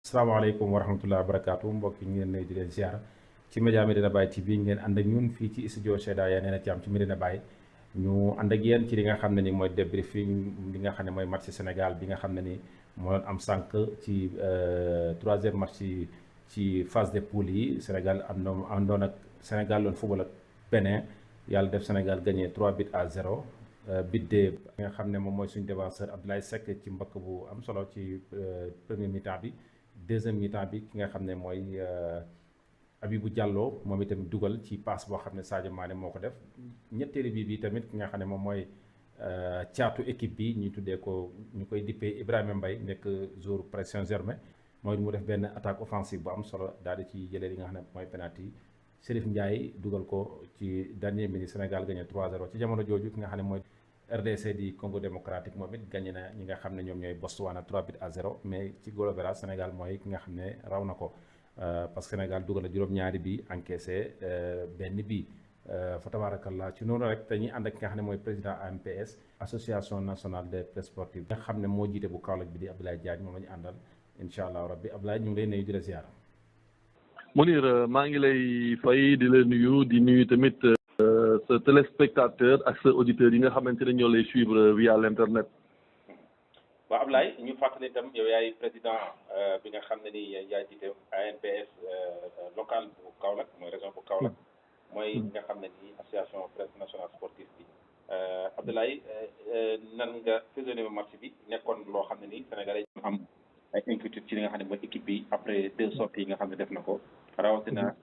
asalaamaaleykum wa rahmatulah wa barakaatu mbokk yi ñu ngi leen di leen ziar ci média Medina Baye TV ngeen ànd ak ñun fii ci studio Seyda Yaneena Thiam ci Medina Baye ñu ànd ak yéen ci li nga xam ne ni mooy débriefing li nga xam ne mooy match Sénégal bi nga xam ne ni moo doon am sànq ci troisième match ci phase de poule yi Sénégal àndoon ak Sénégal loon football ak Bénin yàlla def Sénégal gagné 3-0 bit de nga xam ne moom mooy suñu défenseur Abdoulaye Seck ci mbokk bu am solo ci premier mi-temps bi. Deuxième mi-temps bi ki nga xam ne mooy Abibou Diallo moom itamit dugal ci passe boo xam ne Sadio Mané moo ko def ñetteelu bi tamit ki nga xam ne moom mooy caatu équipe bi ñu tuddee ko ñu koy dippee Ibrahima Mbaye nekk joueur Paris Saint-Germain mooy mu def benn attaque offensive bu am solo daal di ci jëlee li nga xam ne mooy penalty Chérif Ndiaye dugal ko ci dernier minute Sénégal gagné 3-0 ci jamono jooju ki nga xam ne mooy RDC di Congo démocratique moom it gagné na ñi nga xam ne ñoom ñooy Botswana 3-0 mais ci global Sénégal mooy ki nga xam ne raw na ko parce que Sénégal dugal na juróom-ñaari bi encaissé benn bi fa tabarakallah ci noonu rek dañuy ànd ak ki nga xam ne mooy président ANPS association nationale des presse sportive nga xam ne moo jiite bu Kaolack bi di Abdoulaye Diagne moom la ñu àndal incha allah rabbi Abdoulaye ñu ngi lay nuyu di la ziar. Mounir maa ngi lay fay di la nuyu di nuyu tamit. sa téléspectateur ak sa auditeurs yi nga xamante ne ñoo lay suivre via l'internet. waaw Ablaye ñu fàttali itam yow yaay président bi nga xam ne ni yaay jiite ANPS local bu Kaolack mooy région bu Kaolack mooy nga xam ne ni association presse nationale sportive bi Abdoulaye nan nga fusionné match bi nekkoon loo xam ne ni Sénégalais yi am ay inquiétude ci li nga xam ne mooy équipe bi après 2 sorties yi nga xam ne def na ko rawatina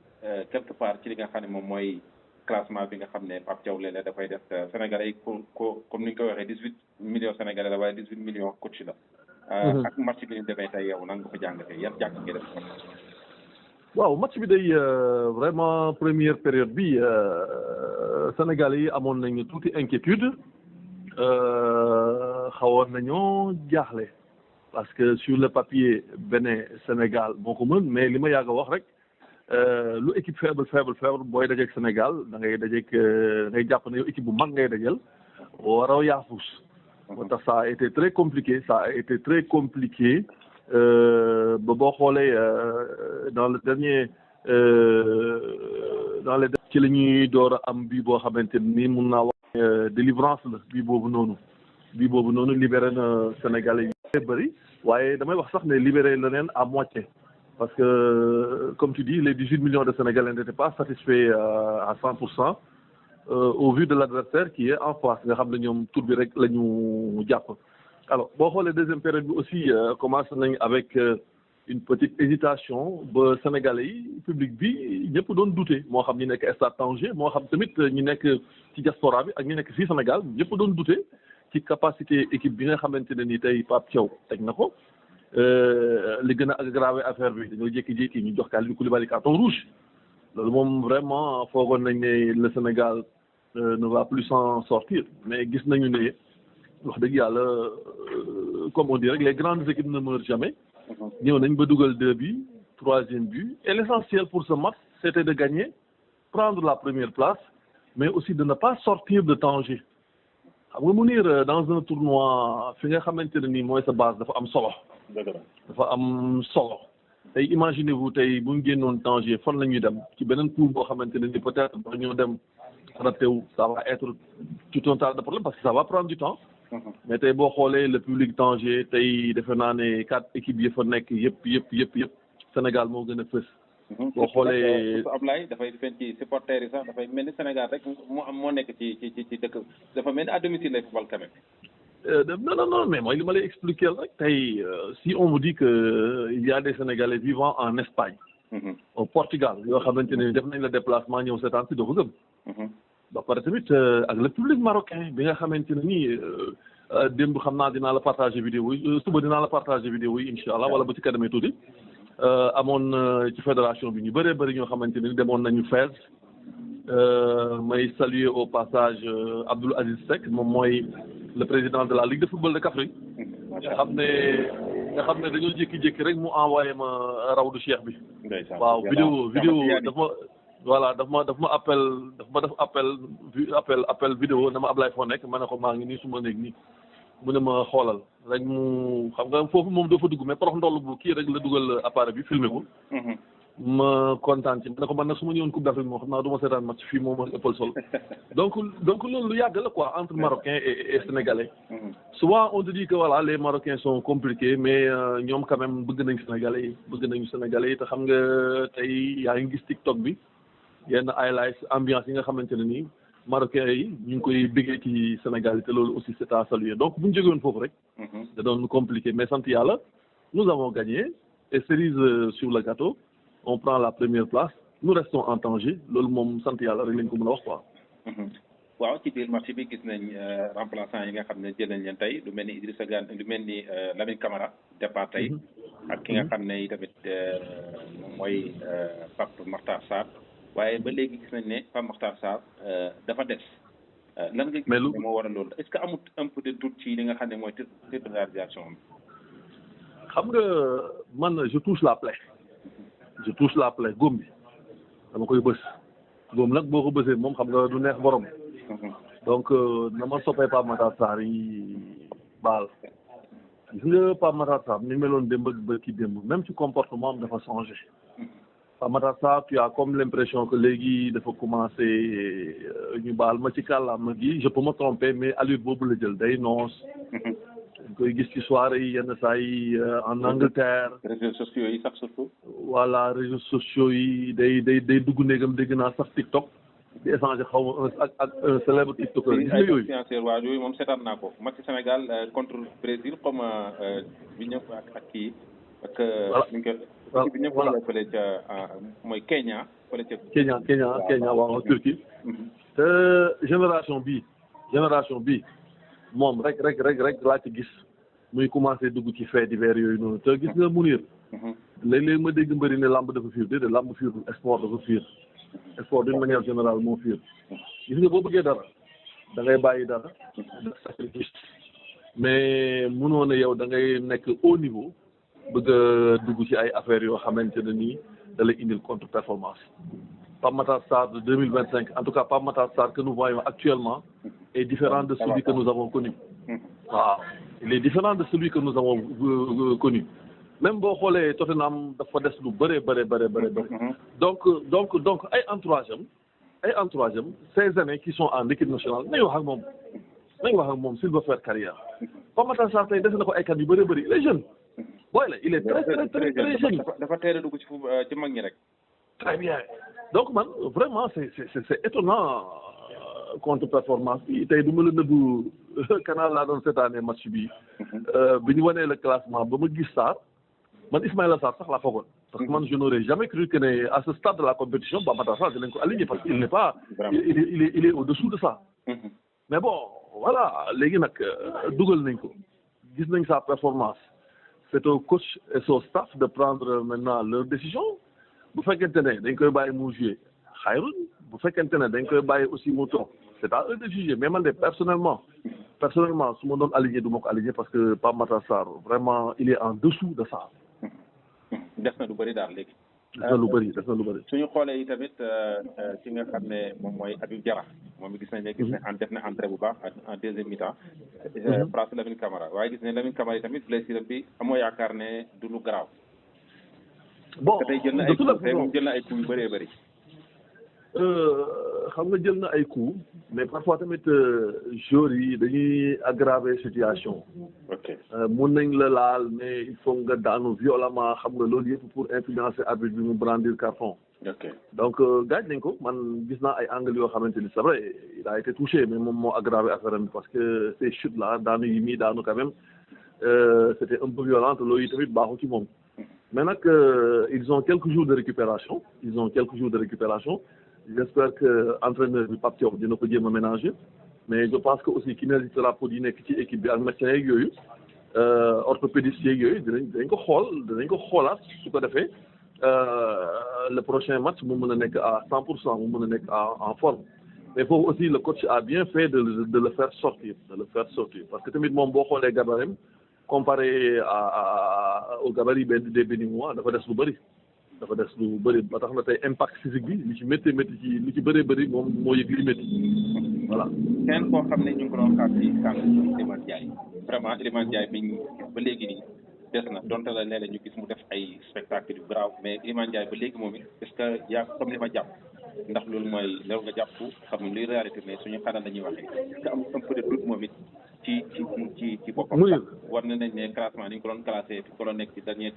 quelque part ci li nga xam ne moom mooy classement bi nga xam ne Pape Thiaw léeg-léeg dafay def Sénégalais yi comme ni ñu ko waxee 18 millions Sénégalais la waaye 18 millions coach la. ak match bi ñu demee tey yow nan nga ko jàngatee yan jàng nga def. waaw match bi day vraiment première période bi Sénégalais yi amoon nañu tuuti inquiétude xawoon nañoo jaaxle parce que sur le papier Bénin Sénégal moo ko mën mais li ma yàgg a wax rek. lu équipe faible booy dajeeg Sénégal da ngay dajeeg ngay jàpp ne yow équipe bu mag ngay dajal waraw yaafus moo tax ça a été très compliqué ba boo xoolee dans le dernier ci la ñuy door a am bii boo xamante ni mun naa wax délivrance la bii boobu noonu libéré na Sénégalais yi bëri waaye damay wax sax ne libéré la neen à moitié parce que, comme tu dis, les 18 millions de Sénégalais n'étaient pas satisfaits à 100% au vu de l'adversaire qui est en face. Nous avons tout le monde. Alors, bon, la deuxième période aussi commence avec une petite hésitation. Le Sénégalais, le public, il n'y a pas de doute. Moi, je suis à Tanger, moi, je suis à diaspora, je suis ici au Sénégal, il n'y a pas de doute. Qui capacité équipe bien xamantene ni tay Pape Thiaw tek nako li gën a aggravé affaire bi dañoo jékki-jékki ñu jox Kalidou Koulibaly carton rouge loolu moom vraiment foogoon nañ ne le Sénégal ne va plus s'en sortir mais gis nañu ne wax dëgg yàlla comme on dit rek les grandes équipes ne meurent jamais ñëw nañ ba dugal 2 buts 3e but et l'essentiel pour ce match c'était de gagner prendre la première place mais aussi de ne pas sortir de danger xam nga Mounir dans un tournoi fi nga xamante ne nii mooy sa base dafa am solo. dafa am solo. tey imaginez-vous tey bu ñu génnoon danger fan la ñuy dem ci beneen poule boo xamante ne ni peut-être ba ñoo dem raté wu ça va être tout un tas de problème parce que ça va prendre du temps. mais tey boo xoolee le public danger tey defe naa ne 4 équipes yi fa nekk yëpp Sénégal moo gën a fës. boo xoolee Ablaye dafay feeñ ci supporters yi sax dafay mel ni Sénégal rek moo nekk ci dëkk dafa mel ni à domicile lay football quand même. non mais mooy li ma lay expliquer rek tey si on vous dit que il y a des Sénégalais vivant en Espagne. au Portugal yoo xamante ne def nañ la déplacement ñëw seetaan si doo ko gëm. ba pare tamit ak le public marocain bi nga xamante ne nii démb xam naa dinaa la partager vidéo yi suba dinaa la partager vidéo yi incha allah wala ba ci kanamee tuuti. amoon ci fédération bi ñu bëree bëri ñoo xamante ni demoon nañu Fès may saluer au passage Abdoul Aziz Seck moom mooy le président de la Ligue de football de Kaffrine nga xam ne dañoo jékki-jékki rek mu envoyé ma rawdu Cheikh bi waaw vidéo daf ma appel vidéo dama Ablaye foo nekk ma ne ko maa ngi nii su ma nekk nii mu ne ma xoolal rek mu xam nga foofu moom doo fa dugg mais porox ndoll bu kii rek la dugal appareil bi filmé ko. ma kontaan ci ne ko man nag su ma ñëwoon Coupe d'Afrique moom xam naa du ma seetaan match fii moom ak ëppal sol donc loolu lu yàgg la quoi entre Marocains et Sénégalais. Souvent on te dit que voilà les Marocains sont compliqués mais ñoom quand même bëgg nañu Sénégalais yi te xam nga tey yaa ngi gis TikTok bi yenn highlights ambiance yi nga xamante ne nii Marocains yi ñu ngi koy bëggee ci Sénégal yi te loolu aussi c'est à saluer donc bu ñu jógee woon foofu rek. da doon compliqué mais sant yàlla nous avons gagné et cerise sur le gâteau. On prend la première place nous restons en danger loolu moom sant yàlla rek lañ ko mën a wax quoi. waaw ci biir match bi gis nañ remplaçant yi nga xam ne jël nañ leen tey lu mel ni Idrissa Gana lu mel ni Lamine Camara départ tey ak ki nga xam ne tamit moom mooy Pape Makhtar Sarr waaye ba léegi gis nañ ne Pape Makhtar Sarr dafa des. lan nga gis ne moo waral loolu est-ce que amut un peu de doute ci li nga xam ne mooy titularisation bi. xam nga man je touche la plaie góom bi dama koy bës góom nag boo ko bësee moom xam nga du neex borom donc na ma soppee Pape Makhtar Sarr yi baal gis nga Pape Makhtar Sarr ni meloon démb ak ba kii démb même ci comportement am dafa changé Pape Makhtar Sarr tu as comme l'impression que léegi dafa commencé ñu baal ma ci kàllaama gi je peux me tromper mais allure boobu la jël day noos dañ koy gis ci soirée yi yenn saa yi en Angleterre. réseaux sociaux yi sax surtout. voilà réseaux sociaux yi day dugg néegam dégg naa sax TikTok di échanger xaw ma ak un célèbre TikToker. gis nga yooyu waaw yooyu moom seetaan naa ko match Sénégal contre Brésil comme bi ñëpp ak kii. ak voilà bi ñëpp la fële ca mooy Kenya. fële ca Kenya waaw Turquie. te génération bi moom rek laa ci gis muy commencé dugg ci fait divers yooyu noonu te gis nga Mounir. léeg-léeg ma dégg mbëri ne làmb dafa fiir déedéet làmb fiir sport dafa fiir sport d'une manière générale moo fiir gis nga boo bëggee dara da ngay bàyyi dara sacrifice mais mënoo ne yow da ngay nekk haut niveau bëgg a dugg ci ay affaires yoo xamante ne nii da lay indil contre performance. Pape Makhtar Sarr de 2025 en tout cas Pape Makhtar Sarr que nous voyons actuellement est différent de celui que nous avons connu. waaw il est différent de celui que nous avons connu même boo xoolee Tottenham dafa des lu bëre. donc ay entourage am ces années qui sont en équipe nationale nañu wax ak moom s'il veut faire carrière Pape Makhtar Sarr tey des na ko ay kan yu bëri il est jeune booy la il est très jeune. dafa teel a dugg ci mag ñi rek. très bien donc man vraiment c'est étonnant contre performance bi tey du ma la nëbbu canal laa doon seetaanee match bi bi ñu wanee le classement ba ma gis Sarr man Ismaïla Sarr sax laa foogoon parce que man je n'aurais jamais cru que ne à ce stade de la compétition Pape Makhtar Sarr dinañ ko aligné parce qu'il n'est pas il est au-dessous de ça mais bon voilà léegi nag dugal nañ ko gis nañ sa performance c'est au coach et son staff de prendre maintenant leur décision bu fekkente ne dañ koy bàyyi mu jouer xayrun bu fekkente ne dañ koy bàyyi aussi mu toog c'est à eux de juger mais man de personnellement su ma doon aligné du ma ko aligné parce que Pape Makhtar Sarr vraiment il est en dessous de ça. des na lu bëri daal léegi. des na lu bëri. suñu xoolee yi tamit ki nga xam ne moom mooy Habib Diarra moom gis nañ ne def na entrée bu baax en deuxième mi-temps. place Lamine Camara waaye gis nañ Lamine Camara yi tamit blessure bi amoo yaakaar ne du lu garaaw. bon tey jël na ay coups yu bëree bëri. xam nga jël na ay coups mais parfois tamit joueurs yi dañuy aggraver situation. ok mun nañ la laal mais il faut nga daanu violemment xam nga loolu yëpp pour influencer arbitre bi mu brandir carton. ok donc gaañ nañ ko man gis naa ay angles yoo xamante ni c'est vrai il a été touché mais moom moo aggravé affaire am parce que ces chutes là daanu yi muy daanu quand même c'était un peu violent loolu yi tamit baaxu ci moom. mais nag ils ont quelques jours de récupération j'espère que entraîneur bi Pape Thiaw dina ko jéem a ménager mais je pense que aussi kinésithérapeute yi nekk ci équipe bi ak médecins yeeg yooyu orthopédistes yeeg yooyu dinañ ko xoolaat su ko defee le prochain match mu mën a nekk à 100% mu mën a nekk en forme mais foofu aussi le coach a bien fait de le faire sortir parce que tamit moom boo xoolee gabarim comparé au gabarit des Béninois dafa des lu bëri dafa des lu bëri ba tax na tey impact physique bi li ci métti ci li ci bëree bëri moom moo yëg li métti voilà. kenn koo xam ne ñu ngi ko doon xaar ci kàddu Iliman Ndiaye vraiment Iliman Ndiaye mi ngi ba léegi nii des na donte la léeg-léeg ñu gis mu def ay spectacle yu grave mais Iliman Ndiaye ba léegi moom it est-ce que yaa comme li ma jàpp ndax loolu mooy loolu nga jàpp xam luy réalité mais suñu xanaa dañuy waxee est-ce que am un peu de doute moom it ci boppam. war na nañ ne classement ni ñu ko doon classé fi ko doon nekk ci dernier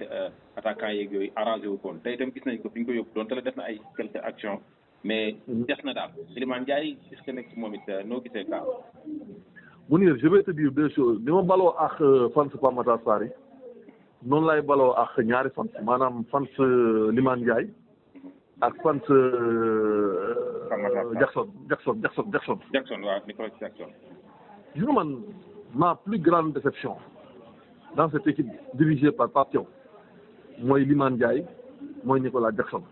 attaquant yeeg yooyu arrangé wu koon tey itam gis nañ ko fi ñu ko yóbbu donte la def na ay quelques actions mais des na daal Iliman Ndiaye est-ce que nekk ci moom it noo gisee kaa. Mounir je vais te dire deux choses ni ma baloo ak fans Pape Matar Sarr yi noonu lay baloo ak ñaari fans maanaam fans Iliman Ndiaye ak fans Jackson waaw Nicolas Jackson. gis nga man ma plus grande déception dans cette équipe dirigée par Pape Thiaw mooy Iliman Ndiaye mooy Nicolas Jackson.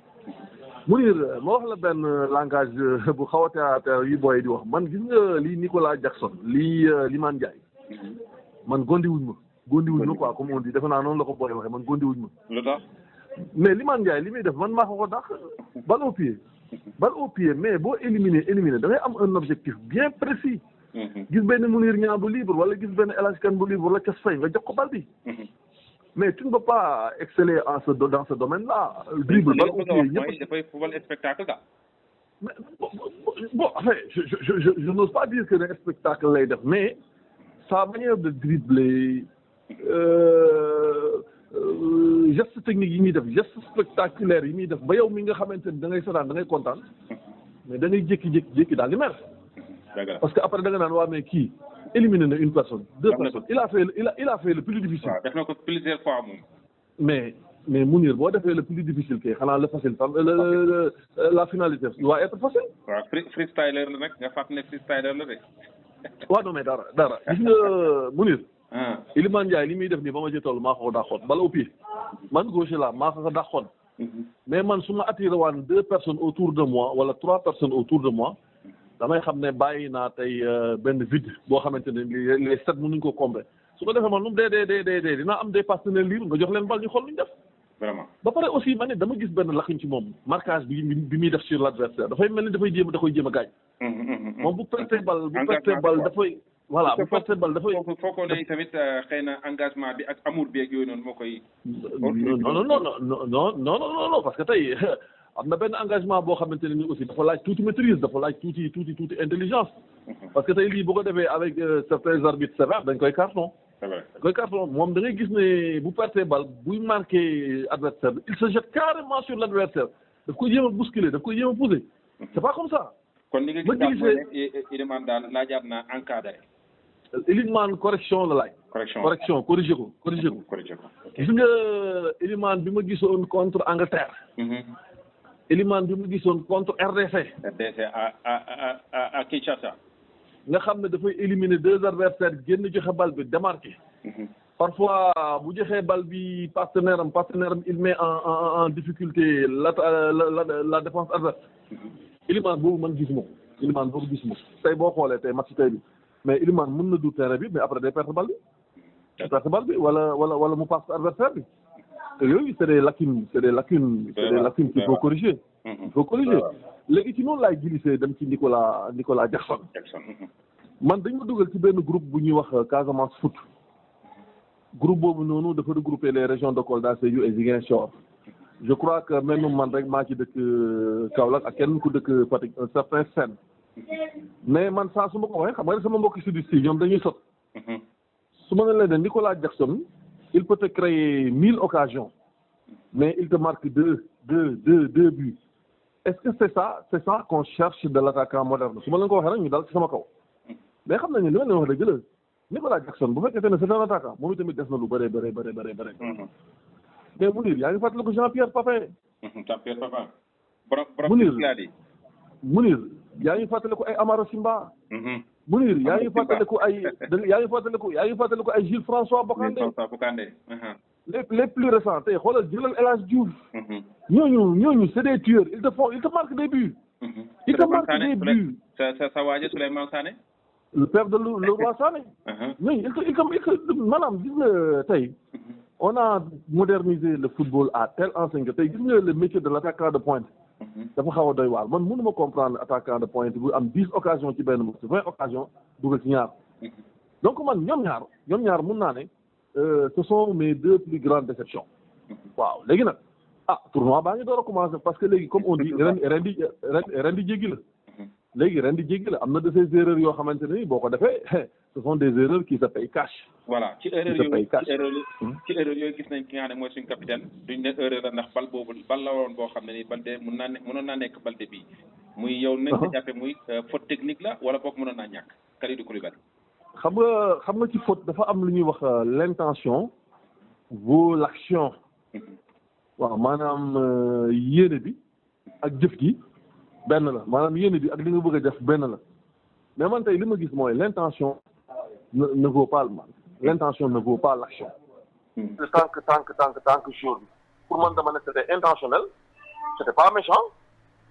Mounir ma wax la benn langage bu xaw a théâtre yi booy di wax man gis nga lii Nicolas Jackson lii Iliman Ndiaye man gondiwuñ ma quoi comme on dit defe naa noonu la ko booy waxee man gondiwuñ ma. lu tax mais Iliman Ndiaye li muy def man maa ko dàq balle au pied mais boo éliminer da ngay am un objectif bien précis. gis benn Mounir Niang bu libre wala gis benn El Hadj Kane bu libre wala Thiès Faye nga jox ko bal bi. mais tu ne peux pas exceller dans ce domaine-là. dribble balle au pied ñëpp dafay football spectacle daal. mais bon enfin je n'ose pas dire que ne spectacle lay def mais sa manière de dribbler geste technique yi muy def geste spectaculaire yi muy def ba yow mi nga xamante ni da ngay seetaan da ngay kontaan mais da ngay jékki daal di mer. parce que après da nga naan waa mais kii éliminé na une personne deux personnes il a fait le plus difficile. waaw def na ko plusieurs fois moom. mais Mounir boo defee le plus difficile kay xanaa le facile la finalité doit être facile. waaw freestyler la nag nga fàttali ne freestyler la de. waaw non mais dara gis nga Mounir. Iliman Ndiaye li muy def nii ba ma ci toll maa ko dàqoon bala au pied man gauche la maa ko dàqoon. mais man su ma attiré waan deux personnes autour de moi wala trois personnes autour de moi. damay xam ne bàyyi naa tey benn vide boo xamante ne les sept mënuñ ko combler su ko defee man lu mu dee dinaa am des partenaires libres nga jox leen bal ñu xool lu ñu def. vraiment ba pare aussi ma ne dama gis benn laxin ci moom marquage bi muy def sur l'adversaire dafay mel ni da koy jéem a gaañ. moom bu perte bal dafay. voilà bu perte bal dafay. foo ko ne tamit xëy na engagement bi ak amour bi ak yooyu noonu moo koy. non parce que tey. am na benn engagement boo xamante ne ni aussi dafa laaj tuuti maîtrise dafa laaj tuuti intelligence. parce que tey lii bu ko defee avec certains arbitres sévères dañ koy carton. dañ koy carton moom da ngay gis ne bu perte bal buy marqué adversaire bi il se jette carrément sur l'adversaire daf koy jéem a bousculer daf koy jéem a pousser. c'est pas comme ça. kon li nga gis daal mooy Iliman daal laajaat naa encadré. Iliman correction la laaj. correction corrigé ko. gis nga Iliman bi ma gisoon contre Angleterre. Iliman bi mu gisoon contre RDC à Kinshasa. nga xam ne dafay éliminer deux adversaires génn joxe bal bi démarqué. parfois bu joxee bal bi partenaire am il met en difficulté la défense adverse. Iliman boobu man gisuma ko tey boo xoolee tey match tey bi mais Iliman mën na du terrain bi mais après day perte bal bi. wala mu passe adversaire bi. te yooyu c'est des lacunes qu'il faut corriger. léegi ci noonu laay glissé dem ci Nicolas Jackson. man dañ ma dugal ci benn groupe bu ñuy wax Casamance Foot. groupe boobu noonu dafa regrouper les régions de Kolda Sédhiou et Ziguinchor. je crois que même man rek maa ci dëkk Kaolack ak kenn ku dëkk Fatick un certain Sène. mais man saa su ma ko waxee xam nga sama mbokki sud si ñoom dañuy sot. su ma ne leen ne Nicolas Jackson. il peut te créer 1000 occasions, mais il te marque deux buts. Est-ce que c'est ça qu'on cherche de l'attaquant moderne? su ma leen ko waxee rek ñu dal ci sama kaw. mais xam nañu li ma leen wax dëgg la Nicolas Jackson bu fekkee ne c'est un attaquant moom itamit des na lu bëree. mais Mounir yaa ngi fàttaliku Jean-Pierre Papin. Mounir yaa ngi fàttaliku ay Amara Simba. Mounir yaa ngi fàttaliku ay Jules François Bocandé. les plus récents tey xoolal jëlal El Hadj Diouf. ñooñu c'est des tueurs ils te marquent des buts. ils te marquent des buts. sa waaja Souleymane Sané. le père de Leroy Sané. mais il te maanaam gis nga tey on a modernisé le football à telle enseigne que tey gis nga le métier de l'attaquant de pointe dafa xaw a doy waar man mënuma comprendre attaquant de pointe bu am 10 occasions ci benn match 20 occasions dugal ci ñaar donc man ñoom ñaar mun naa ne ce sont mes 2 plus grandes déceptions waaw léegi nag tournoi baa ngi door a commencer parce que léegi comme on dit ren di jéggi la léegi ren di jéggi la am na de ces erreurs yoo xamante ne ni boo ko defee ce sont des erreurs qui se payent cash. voilà ci erreur yooyu gis nañ ki nga xam ne mooy suñu capitaine duñ ne erreur la ndax bal boobu bal la woon boo xam ne ni balde mënoon naa nekk balde bii muy yow nañ ko jàppe muy faute technique la wala boog mënoon naa ñàkk Kalidou Koulibaly. xam nga ci faute dafa am lu ñuy wax l'intention vaut l'action. waaw maanaam yéene bi ak jëf gi benn la maanaam yéene bi ak li nga bëgg a def benn la mais man tey li ma gis mooy l'intention ne vaut pas le mal l'intention ne vaut pas l'action. tant que jour bi pour man dama ne c'était intentionnel c'était pas méchant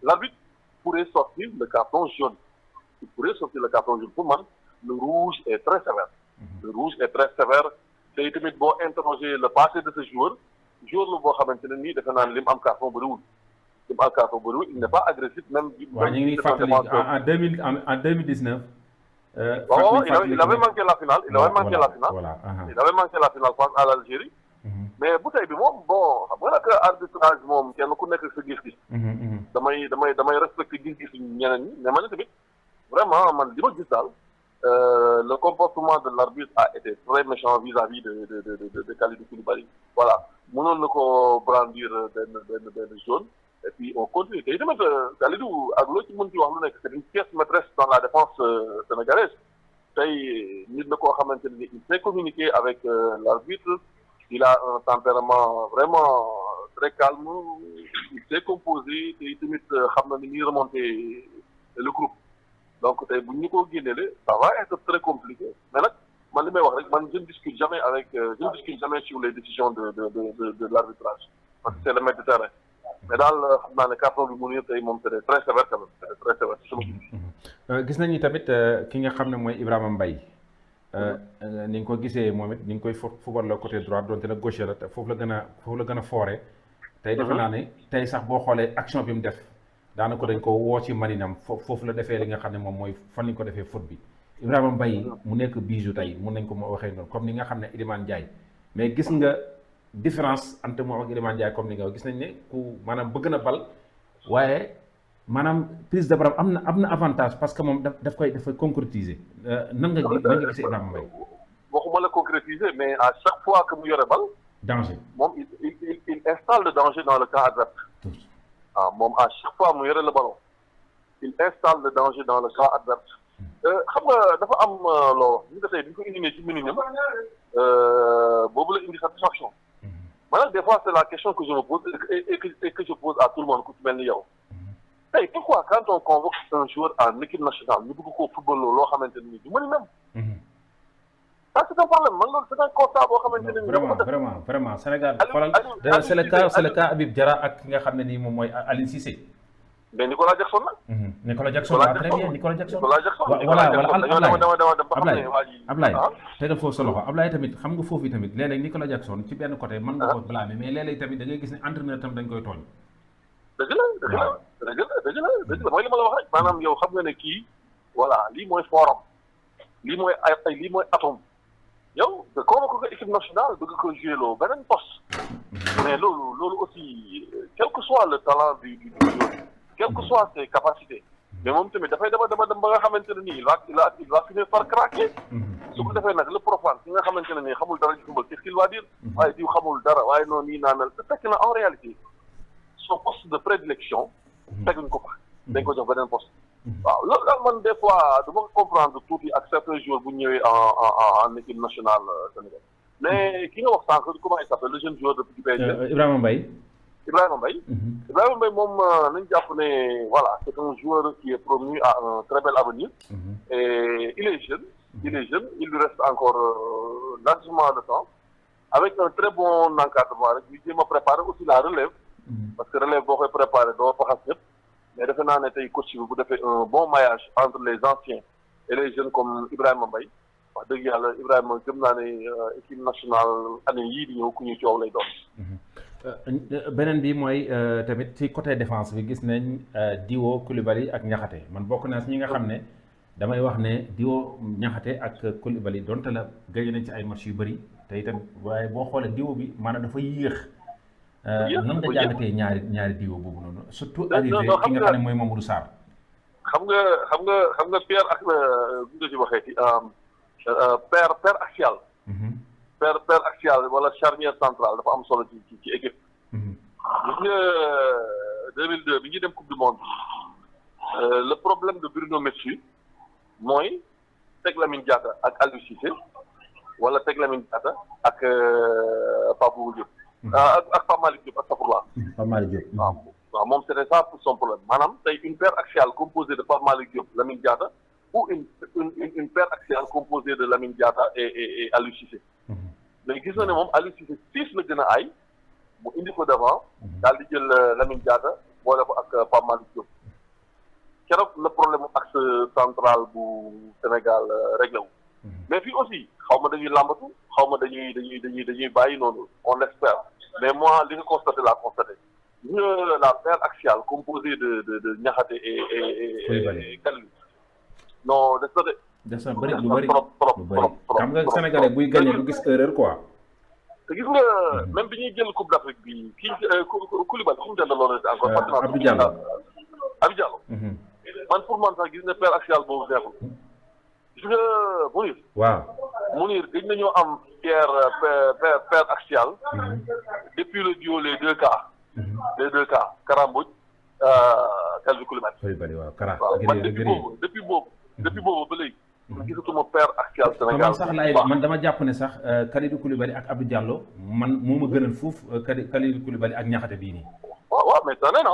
l'arbitre pourrait sortir le carton jaune il pourrait sortir le carton jaune pour man le rouge est très sévère. le rouge est très sévère tey tamit boo interroger le passé de ce joueur la boo xamante ne nii defe naa ne li mu am carton bëriwul il n'est pas agressif même. waaw ñu ngi fàttali en 2019. il avait manqué la finale. il avait manqué la finale face à l'Algérie. mais bu tey bi moom bon xam nga nag arbitrage moom kenn ku nekk sa gis-gis. damay respecter gis-gis ñeneen ñi mais man tamit vraiment man li ma gis daal le comportement de l'arbitre a été très méchant vis-à-vis de Kalidou Koulibaly. voilà mënoon na ko brandir benn jaune. et puis on continue tey tamit Kalidou ak loo ci mën ci wax lu nekk c'est une pièce maîtresse dans la défense sénégalaise tey nit la koo xamante ni il sait communiquer avec l'arbitre il a un tempérament vraiment très calme il sait composer tey tamit xam na ni muy remonter le groupe donc tey bu ñu ko génnele ça va être très compliqué mais nag man li may wax rek man je ne discute jamais sur les décisions de l'arbitrage parce que c'est le maître de terrain mais daal xam naa ne carton bi mu ne tey moom c'était très sévère quand même c'était très sévère ci sama gis nañu tamit ki nga xam ne mooy Ibrahima Mbaye ni nga ko gisee moom it ñu ngi koy football la côté droit donte la gauche la te foofu la gën a foore tey defe naa ne tey sax boo xoolee action bi mu def daanaka dañ ko woo ci maninam foofu la defee li nga xam ne moom mooy fan lañ ko defee faute bi Ibrahima Mbaye mu nekk bijou tey mun nañ ko waxee noonu comme ni nga xam ne Iliman Ndiaye mais gis nga différence entre moom ak Iliman Ndiaye comme ni nga gis nañ ne ku maanaam bëgg na bal waaye maanaam prise de balle am na avantage parce que moom dafay concrétiser nan nga gisee Ibrahima Mbaye. waxuma la concrétiser mais à chaque fois que mu yore bal. danger moom il installe le danger dans le camp adverse. moom à chaque fois mu yore le ballon il installe le danger dans le camp adverse. xam nga dafa am loo ñu ko tey bi ñu ko indi ci minimum boobu la indi satisfaction. Maintenant, des fois, c'est la question que je me pose et que je pose à tout le monde, ku ci mel ni yow. Tey pourquoi quand on convoque un joueur en équipe nationale ñu bëgg ko football loo xamante ni du mën même. Ça c'est un problème man loolu c'est un constat boo xamante ne nii. vraiment Sénégal xoolal c'est le cas Habib Diarra ak ki nga xam ne nii moom mooy Aliou Cissé. mais Nicolas Jackson nag. Nicolas Jackson waaw très bien Nicolas Jackson. voilà Ablaye tegal foofu sa loxo Ablaye tamit xam nga foofu tamit léeg-léeg Nicolas Jackson ci benn côté mën nga ko blâmer mais léeg-léeg tamit da ngay gis ne entraîneur tam dañ koy tooñ. dëgg la mooy li ma la wax rek maanaam yow xam nga ne kii voilà lii mooy forum lii mooy atome yow de convoqué ko équipe nationale bëgg ko jouer loo beneen poste mais loolu aussi quel que soit le talent du joueur quelles que soient ses capacités mais moom tamit dafay dem ba nga xamante ne nii il va finir par craquer su ko defee nag le profane ki nga xamante ne nii xamul dara ci football qu'est-ce qu'il va dire waaye diw xamul dara waaye noonu nii naa mel te fekk na en réalité son poste de prédilection teguñ ko fa dañ ko jox beneen poste waaw loolu daal man des fois dama comprendre tuuti ak certains joueurs bu ñëwee en équipe nationale Sénégal mais ki nga wax sànq comment il s'appelle le jeune joueur de PSG Ibrahima Mbaye moom nañu jàpp ne voilà c'est un joueur qui est promu à un très bel avenir et il est jeune il lui reste encore largement de temps avec un très bon encadrement rek ñu jéem a préparer aussi la relève parce que relève boo koy préparer doo faxas ñëpp mais defe naa ne tey coach bi bu defee un bon maillage entre les anciens et les jeunes comme Ibrahima Mbaye wax dëgg yàlla Ibrahima gëm naa ne équipe nationale année yii di ñëw ku ñuy coow lay doon. beneen bi mooy tamit ci côté défense bi gis nañ Diwo Coulibaly ak Niakhaté man bokk naa si ñi nga xam ne damay wax ne Diwo Niakhaté ak Coulibaly donte la gagné nañ ci ay match yu bëri te itam waaye boo xoolee Diwo bi maanaam dafa yéex. nan nga jàngatee ñaari Diwo boobu noonu. surtout arrivé ki nga xam ne mooy Mamadou Sarr. xam nga Pierre ak bu nga ci waxee ci père axial. père axial wala charnière centrale dafa am solo ci équipe. gis nga 2002 bi ñuy dem coupe du monde le problème de Bruno Metsu mooy teg Lamine Diatta ak Aliou Cissé wala teg Lamine Diatta ak Pape Bouba Diop. ak Pape Malick Diop astafurlah. Pape Malick Diop. waaw moom c'était ça pour son problème maanaam tey une paire axiale composée de Pape Malick Diop Lamine Diatta ou une paire axiale composée de Lamine Diatta et Aliou Cissé. mais gis na ne moom Aliou Cissé 6 la gën a aay mu indi ko devant daal di jël Lamine Diatta boole ko ak Pape Malick Diop keroog le problème axe central bu Sénégal réglé wu. mais fii aussi xaw ma dañuy làmbatu xaw ma dañuy bàyyi noonu on l'espère mais moi li nga constaté laa constaté la paire axiale composée de Niakhaté et Kalidou non des na bëri lu bëri trop xam nga Sénégalais buy gagné du gis erreur quoi. te gis nga même bi ñuy jël coupe d'Afrique bi kii Coulibaly fu mu dendaloon encore Abdou Diallo Abdou Diallo man pour man sax gis nga paire axiale boobu neexul gis nga Mounir waaw Mounir dañ nañoo am paire axiale depuis le duo les deux cas Kara Mbodj Kalidou Coulibaly waaw Kara depuis boobu ba léegi gisatuma paire axiale Sénégal sax man dama jàpp ne sax Kalidou Coulibaly ak Abdou Diallo man moo ma gënal fuuf Kalidou Coulibaly ak Niakhaté bii nii. waaw mais tane na.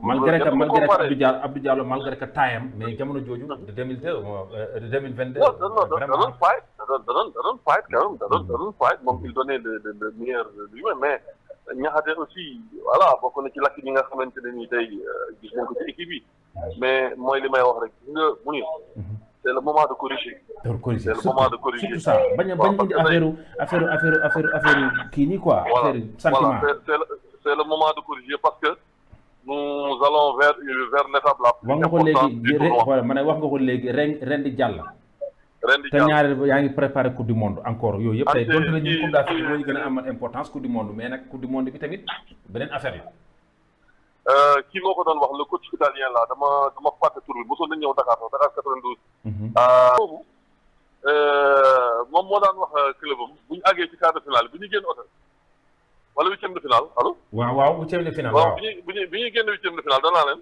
malgré que Abdou Diallo malgré que taayam mais jamono jooju de 2002 de 2022. da doon fight moom il donnait le meilleur de lui-même mais Niakhaté aussi voilà bokk na ci lakk ñi nga xamante ne nii tey gis nañ ko ci équipe yi. mais mooy li may wax rek gis nga mu ni c'est le moment de corriger. C'est le moment de corriger. Surtout ça bañ indi affaire kii nii quoi. affaire sentiment. C'est le moment de corriger parce que nous allons vers l'étape la plus importante du tournoi. voilà ma ne wax nga ko léegi ren di jàll. te ñaareel yaa ngi préparé coupe du monde encore yooyu yëpp tey donte na ñu coupe d'Afrique mooy gën a amal importance coupe du monde mais nag coupe du monde bi tamit beneen affaire la. kii moo ko doon wax le coach italien là dama fàtte tur bi mosoon nañ ñëw Dakar 92. boobu moom moo daan wax club am bu ñu àggee ci quart de finale bi ñu génn hôtel wala huitième de finale allo. waaw huitième de finale waaw bi ñuy génn huitième de finale danaa leen.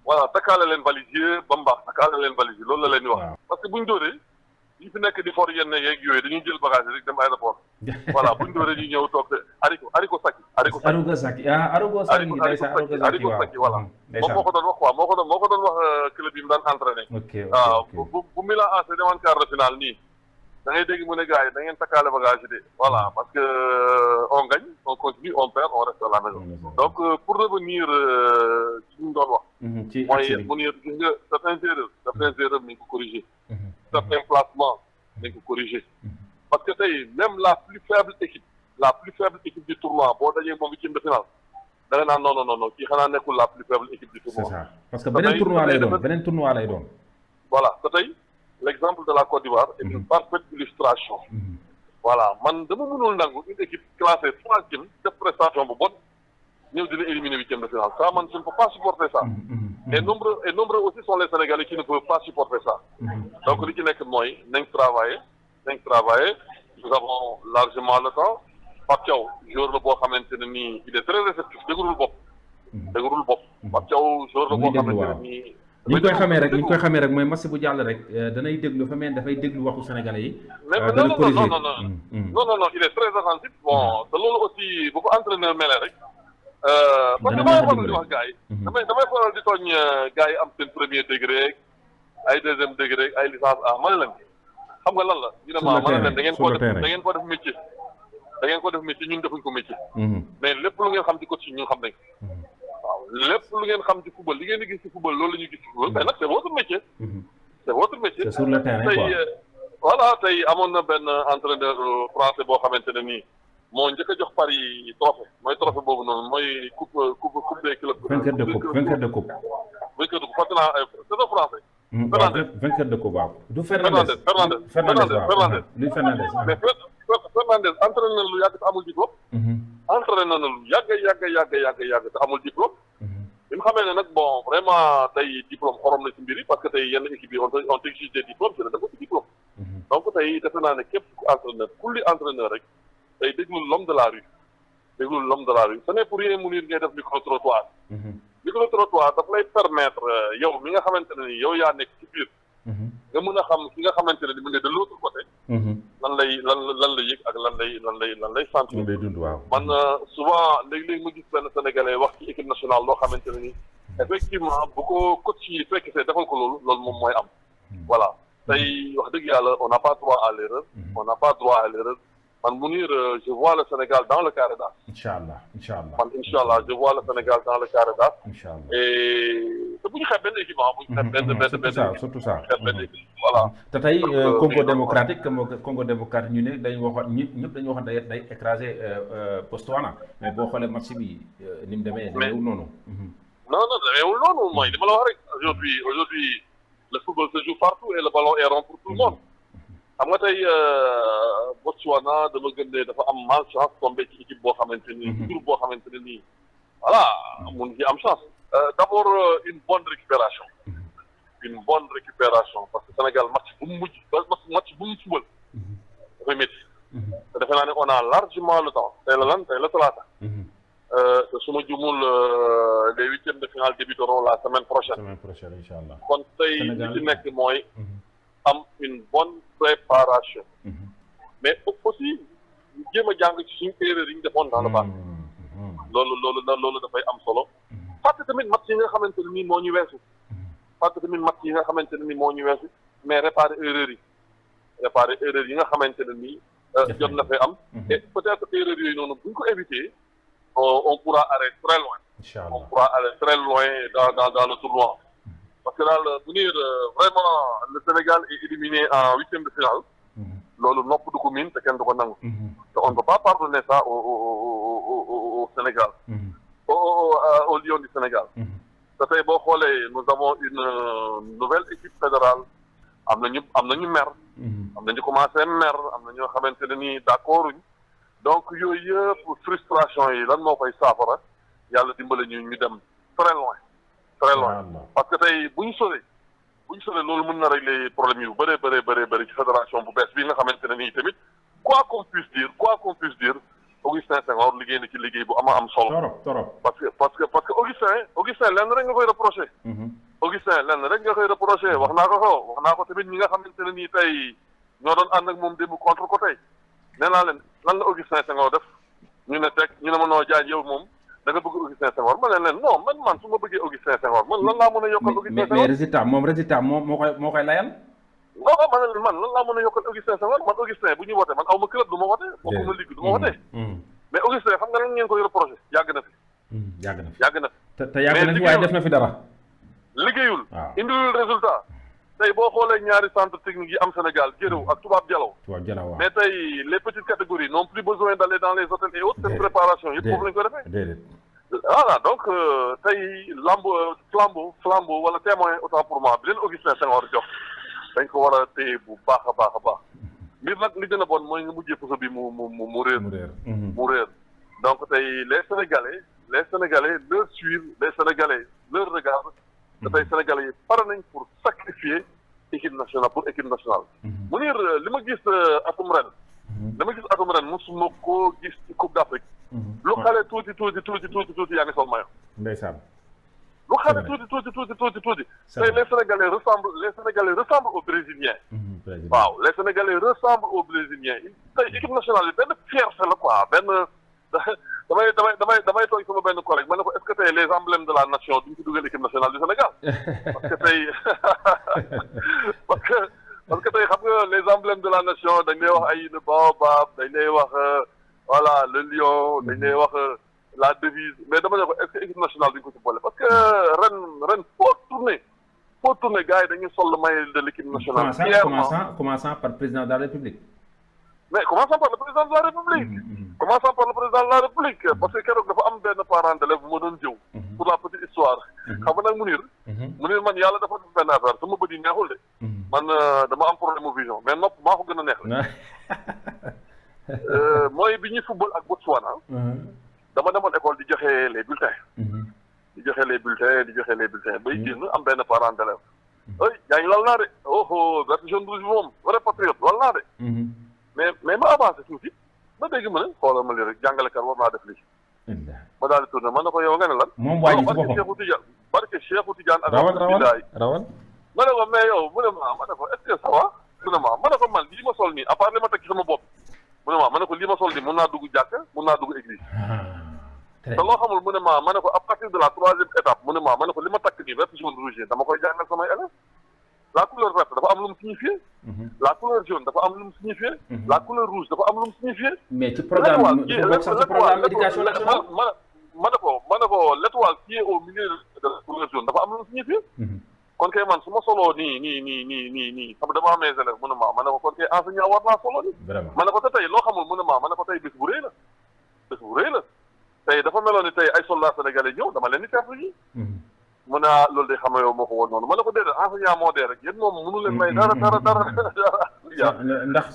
voilà takkaale leen valise yi ba mu baax takkaale leen valise yi loolu la leen di wax. parce que bu ñu dóoree ñu fi nekk di for yenn yeeg yooyu dañuy jël bagage rek dem aéroport. voilà bu ñu dóoree ñu ñëw toog Arrigo Sacchi voilà moom moo ko doon wax quoi moo ko doon wax club yi mu daan entraîné. waaw bu Milan AC demoon quart de finale nii da ngay dégg mu ne gars yi da ngeen takkaale bagage yi de voilà parce que on gagne on continue on perd on reste à la maison. donc pour revenir ci ñu doon wax. mooy mu ne gis nga certains erreurs nañ ko corriger. certains placements nañ ko corriger. parce que tey même la plus faible équipe du tournoi boo dajee moom huitième de finale da nga naan non kii xanaa nekkul la plus faible équipe du tournoi. c'est ça parce que beneen tournoi lay doon. voilà te tey l'exemple de la Côte d'Ivoire est une parfaite illustration. voilà man dama mënul nangu une équipe classée troisième def prestation bu bonne ñëw dina éliminer huitième de finale ça man je ne peux pas supporter ça. et nombreux aussi sont les Sénégalais qui ne peuvent pas supporter ça. donc li ci nekk mooy nañ travailler. Nous avons largement le temps. Pape Thiaw joueur la boo xamante ne nii il est très réceptif déglu bopp. Pape Thiaw joueur la boo xamante ne nii. ni ñu koy xamee rek mooy match bu jàll rek danay déglu fa mel dafay déglu waxu sénégalais yi. mais non il est très attentif bon te loolu aussi bu ko entraîneur melee rek. parce que damay faral di wax gars yi. damay faral di tooñ gars yi am seen premier degré ay deuxième degré ay licence A ma ne leen. xam nga lan la ñu ne ma leen da ngeen ko def métier ñun defuñ ko métier mais lépp lu ngeen xam ci coach ñun xam nañ waaw lépp lu ngeen xam ci football li ngeen di gis ci football loolu la ñuy gis ci football mais nag c'est votre métier c'est sur le terrain quoi voilà tey amoon na benn entraîneur français boo xamante ne nii moo njëkk a jox Paris trophée mooy trophée boobu noonu mooy coupe des clubs. vainqueur de coupe. vainqueur de coupe fàtte naa c'est un français. Fernandez vainqueur de coupe waaw. du Fernandez waaw Luis Fernandez. mais Fernandez entraîné na lu yàgg te amul diplôme. entraîné na lu yàgg te amul diplôme. bi mu xamee ne nag bon vraiment tey diplôme xorom na ci mbir yi parce que tey yenn équipe yi on t'exige des diplômes te da nga ci diplôme. donc tey defe naa ne képp ku entraîneur rek tey déglul l'homme de la rue ce n'est pour rien mu nit ngay def micro-trottoir. micro-trottoir daf lay permettre yow mi nga xamante ne ni yow yaa nekk ci biir. nga mën a xam ki nga xamante ne ni mu ne de l'autre côté. lan la yëg ak lan lay sentir. waaw man souvent léegi-léegi ma gis benn sénégalais wax ci équipe nationale loo xamante ne ni effectivement bu ko coach yi fekk see defal ko loolu moom mooy am. voilà tey wax dëgg yàlla on n'a pas droit à l'erreur. man Mounir je vois le Sénégal dans le carré d'as. Inch'Allah. man Inch'Allah je vois le Sénégal dans le carré d'as. Inch'Allah. et te bu ñu xeeb benn équipe bu ñu xeeb benn surtout ça. voilà. te tey Congo démocratique ñu ne dañu waxoon ñëpp dañu waxoon day écraser Botswana mais boo xoolee match bi ni mu demee. demeewul noonu. non demeewul noonu mooy li ma la wax rek aujourd'hui le football se joue partout et le ballon est rond pour tout le monde. xam nga tey Botswana dama gën ne dafa am malchance tombé ci équipe boo xamante ni. groupe boo xamante ne nii voilà mun ci am chance. d'abord une bonne récupération parce que Sénégal match bu mu fubal dafay métti. te defe naa ne on a largement le temps tey la talaata. te su ma jumul les huitièmes de finale débuteront la semaine prochaine. Inch'Allah. kon tey li ci nekk mooy. am une bonne préparation. mais aussi jéem a jàng ci suñu erreur yi ñu defoon dans le passé. loolu dafay am solo. fàtte tamit match yi nga xamante ne nii moo ñu weesu. mais réparer erreur yi nga xamante ne nii. jot na fay am. et peut-être erreur yooyu noonu bu ñu ko éviter on pourra aller très loin. Inch'Allah. on pourra aller très loin dans le tournoi. parce que daal bu ñuy vraiment le Sénégal est éliminé en huitième de finale. loolu nopp du ko miin te kenn du ko nangu. te on ne peut pas pardonner ça au Sénégal. au Lion du Sénégal. te tey boo xoolee nous avons une nouvelle équipe fédérale am nañu mer. am nañu commencé mer am na ñoo xamante ne nii d'accorduñ donc yooyu yëpp frustration yi lan moo koy saafara yàlla dimbale ñu dem très loin. parce que tey bu ñu solee loolu mën na régler problème yu bëree ci fédération bu bees bi nga xamante ne nii tamit quoi qu'on puisse dire Augustin Senghor liggéey na ci liggéey bu am solo. trop parce que Augustin lenn rek nga koy reproché. wax naa ko tamit ñi nga xamante ne nii tey ñoo doon ànd ak moom démb contre ko tey nee naa leen lan la Augustin Senghor def ñu ne teg ñu ne ma noo jaaj yow moom. da nga bëgg Augustin Senghor ma ne leen non man su ma bëggee Augustin Senghor man lan laa mën a yokkal Augustin Senghor mais résultat moo koy layal. non ma ne leen man lan laa mën a yokkal Augustin Senghor man Augustin bu ñuy wote man aw ma club du ma wote bokkuma ligue du ma wote mais Augustin xam nga lan ngeen koy reproché yàgg na fi te yàgg na fi waaye def na fi dara liggéeyul indiwul résultat tey boo xoolee ñaari centre technique yi am Sénégal Guéréo ak Toubab Dialaw mais tey les petites catégories n'ont plus besoin d'aller dans les hôtels et autres seen préparation yëpp foofu lañu ko defee voilà donc tey flambeau wala témoin autant pour moi bi leen Augustin Senghor jox dañ ko war a téye bu baax a baax mbir nag li gën a bon mooy nga mujjee puso bi mu réer donc tey les Sénégalais leur suivent les Sénégalais leur regardent te tey Sénégalais yi pare nañ pour sacrifier équipe nationale mu niir li ma gis atum ren mosuma koo gis ci Coupe d'Afrique lu xale tuuti yaa ngi sol maillot ndeysaan lu xale tuuti tey les Sénégalais ressemblent aux Brésiliens waaw les Sénégalais ressemblent aux Brésiliens tey équipe nationale bi benn fierté la quoi damay tooñ sama benn collègue ma ne ko est-ce que tey les emblèmes de la nation duñ ci dugal équipe nationale du Sénégal parce que tey xam nga les emblèmes de la nation dañ lay wax ay le baobab dañ lay wax voilà le lion dañ lay wax la devise mais dama ne ko est-ce que équipe nationale duñ ko ci boole parce que ren foo tourné foo tourné gars yi dañuy sol le maillot de l'équipe nationale. Commençant par le président de la République. mais commençons par le président de la République. Commençons par le président de la République. parce que keroog dafa am benn parent d'élève bu ma doon jëw. pour la petite histoire. xam nga nag Mounir. Mounir man yàlla dafa def benn affaire sama bët yi neexul de. man dama am problème mu vision mais nopp maa ko gën a neex la. mooy bi ñuy football ak Botswana. dama demoon école di joxe les bulletins. di joxe les bulletins bay génn am benn parent d'élève. ay yaa ngi lal naa de oh vert jaune rouge moom vrai patriote lal naa de. mais ma avancé tuuti ba dégg ma ne xoolal ma lii rek jàngalekat war naa def lii. ma daal di tourné man na ko yow nga ne lan. moom waa ji ci boppam barke Cheikhou Tidiane ak rawal ma ne ko mais yow mu ne ma ne ko est-ce que ça va mu ne ma ne ko man lii ma sol nii à part li ma teg ci sama bopp mu ne ma ne ko lii ma sol nii mun naa dugg jàkka mun naa dugg église. te loo xamul mu ne ma ne ko à partir de la 3e étape mu ne ma ne ko li ma takk nii vert jaune rouge dama koy jàngal samay élèves. la couleur verte dafa am lu mu signifié. la couleur jaune dafa am lu mu signifié. la couleur rouge dafa am lu mu signifié. mais ci programme éducation nationale ma ne ko l'étoile qui est au milieu de la couleur jaune dafa am lu mu signifié. kon kay man su ma soloo nii xam dama am mes élèves mu ne ma ne ko kon kay enseignant war naa solo nii. vraiment ma ne ko te tey loo xamul mu ne ma ne ko tey bés bu rëy la. bés bu rëy la tey dafa meloon ni tey ay soldats sénégalais ñëw dama leen di teertu ji. mu ne loolu de xam nga yow moo ko woon noonu ma ne ko déedéet enseignant moo dee rek yéen moom mënu leen may dara. ndax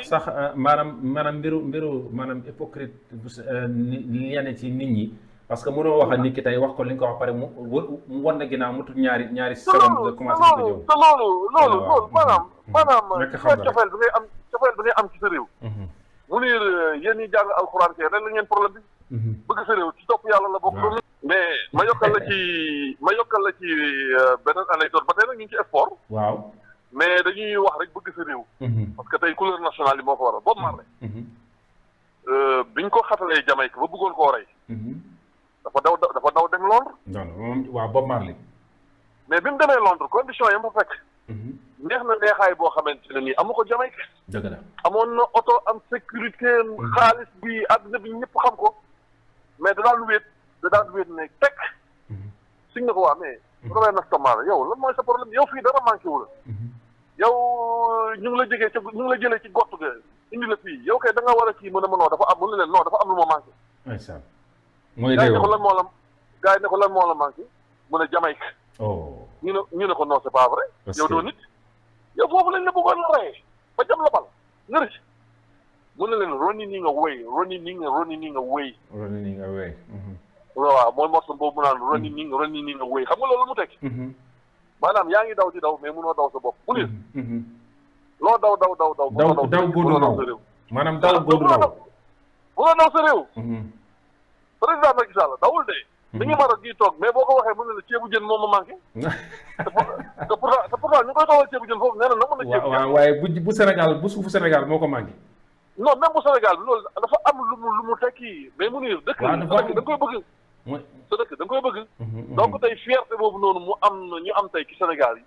sax maanaam mbiru maanaam hypocrite li yenn ci nit ñi parce que mënoo wax nit ki tey wax ko li nga ko wax pare mu wan na ginnaaw mu tudd ñaari seconde commencé ko jëw. te loolu maanaam cofeel bi ngay am ci sa réew. mu niir yéen ñi jàng alxuraan kay rek la ngeen problème bi. bëgg sa réew ci topp yàlla la bokk. mais ma yokkal la ci beneen anecdote ba tey nag ñu ngi ci sport. waaw mais dañuy wax rek bëgg sa réew. parce que tey couleur nationale yi moo ko waral Bob Marley. biñ ko xatalee Jamaïque ba bëggoon koo rey. dafa daw dem Londres. non waaw Bob Marley. mais bi mu demee Londres condition yi mu fa fekk. neex na neexaay boo xamante ne nii amu ko Jamaïque. dëgg la amoon na oto am sécurité xaalis bi àdduna bi ñëpp xam ko mais da daan wéet ne teg suñ na ko waa mais problème estomac la yow lan mooy sa problème yow fii dara manqué wu la yow ñu ngi la jëlee ci gott ga indi la fii yow kay da nga war a kii mën a mënoo dafa am lu ma manqué mooy gars yi ne ko lan moo la manqué mu ne Jamaïque ñu ne ko non c'est pas vrai yow doo nit yow foofu lañ la bëggoon la rey ba jam la bal nga rëcc mu ne leen running away waaw mooy morceau boobu mu naan running away xam nga loolu mu teg maanaam yaa ngi daw di daw mais mënoo daw sa bopp mu ne loo daw góodu naw maanaam daw góodu naw mënoo daw sa réew président Macky Sall dawul de mi ngi mar a gi toog mais boo ko waxee mu ne la ceebu jën moom ma manqué te pourtant ñu koy toogal ceebu jën foofu nee na mën na ceebu jën waaw waaye bu Sénégal bu suufu Sénégal moo ko manqué non même bu Sénégal bi loolu dafa am lu mu tekki mais mu niir dëkk da nga koy bëgg sa dëkk da nga koy bëgg donc tey fierté boobu noonu ñu am tey ci Sénégal yi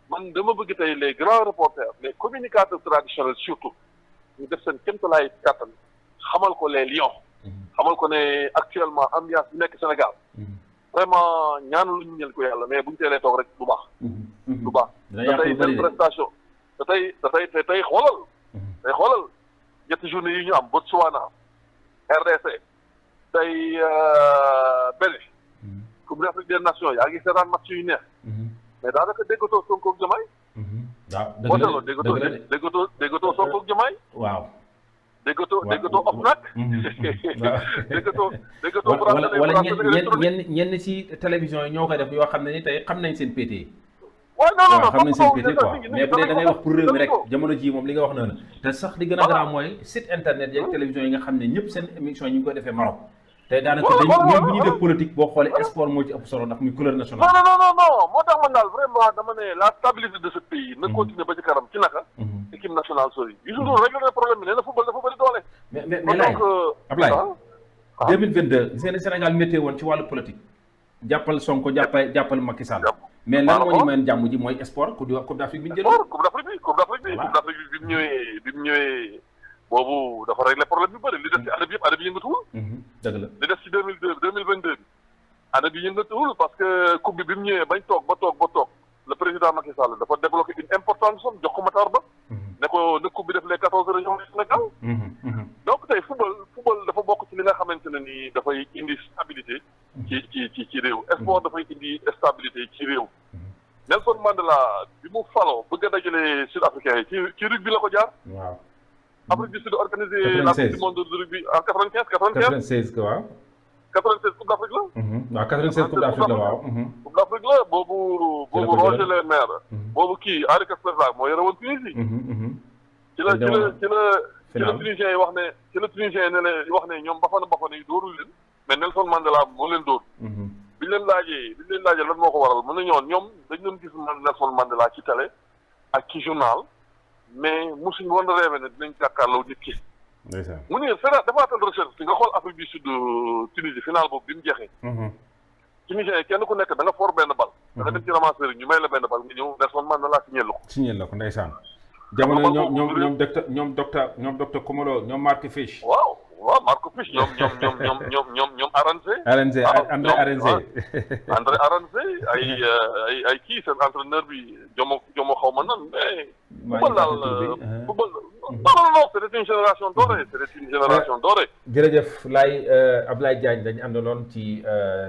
man dama bëgg tey les grands reporters les communicateurs traditionnels surtout ñu def seen kéemtalaay kàttan xamal ko les lions xamal ko ne actuellement ambiance bi nekk Sénégal vraiment ñaan lu ñu ñel ko yàlla mais buñu teelee toog rek du baax te tey seen prestation te tey xoolal ñetti journée yi ñu am Botswana RDC tey Bénin Coupe d'Afrique des Nations yaa ngi seetaan match yu neex mais daanaka déggatoo Sonko ak Diomaye waaw déggatoo Sonko ak Diomaye waaw déggatoo OFNAC déggatoo wala ñenn ci télévision yi ñoo koy def yoo xam ne ni tey xam nañ seen pété waaw non xam nañ seen pété quoi mais bu dee da ngay wax pour réew mi rek jamono ji moom li nga wax noonu te sax li gën a garaaw mooy site internet yeeg télévision yi nga xam ne ñëpp seen émission yi ñu ngi koy defee Maroc tey daanaka ñoom bu ñuy def politique boo xoolee sport moo ci ëpp solo ndax muy couleur nationale non moo tax man daal vraiment dama ne la stabilité de ce pays na continuer ba ci kanam ci naka équipe nationale sori Youssou Ndour réglé na problème bi nee na football dafa bëri doole mais laay Ablaye 2022 gis nga ne Sénégal météo woon ci wàllu politique jàppal Sonko jàppal Macky Sall mais lan moo ñu mën jàmm ji mooy sport Coupe d'Afrique bi ñu jëloon Coupe d'Afrique bi mu ñëwee boobu dafa réglé problème yu bëri li des ci année bi yëpp année bi yëngatuwul dëgg la li des ci 2022 bi année bi yëngatuwul parce que coupe bi mu ñëwee bañ toog ba toog le président Macky Sall dafa débloqué une importante somme jox ko Matar Ba. ne ko na coupe bi def les 14 régions du Sénégal. donc tey football dafa bokk ci li nga xamante ne nii dafay indi stabilité. ci réew. sport dafay indi stabilité ci réew. Nelson Mandela bi mu faloo bëgg a dajale sud-africain yi ci rugby la ko jaar. waaw. Afrique du Sud organisé la coupe du monde de rugby en 96 waaw. 96 coupe d'Afrique la. waaw 96 coupe d'Afrique la waaw. coupe d'Afrique la boobu Roger Le Maire. boobu kii Henri Casperla moo yore woon Tunisie. ci la Tunisiens yi wax ne ci la Tunisiens yi wax ne ñoom Bafana yi dóorul leen mais Nelson Mandela moo leen dóor. biñ leen laajee lan moo ko waral mën na ñoom dañ doon gis Nelson Mandela ci télé ak ci journal mais mosuñ woon rêvé ne dinañ jàkkaarloo nit ki. mu ne defaatal recherche nga xool Afrique du Sud Tunisie final boobu bi mu jeexee. Tunisien kenn ku nekk da nga for benn bal. da nga dem ci ramasseur ñu may la benn bal nga ñëw Nelson Mandela signé la ko ndeysaan. jamono ñoom docteur Komolo ñoom Mark Fish. waaw Mark Fish ñoom Arendse. André Arendse ay kii seen entraîneur bi jomo xaw ma nan mais. football non c'est une génération dorée. jërëjëf Ablaye Diagne dañu àndaloon ci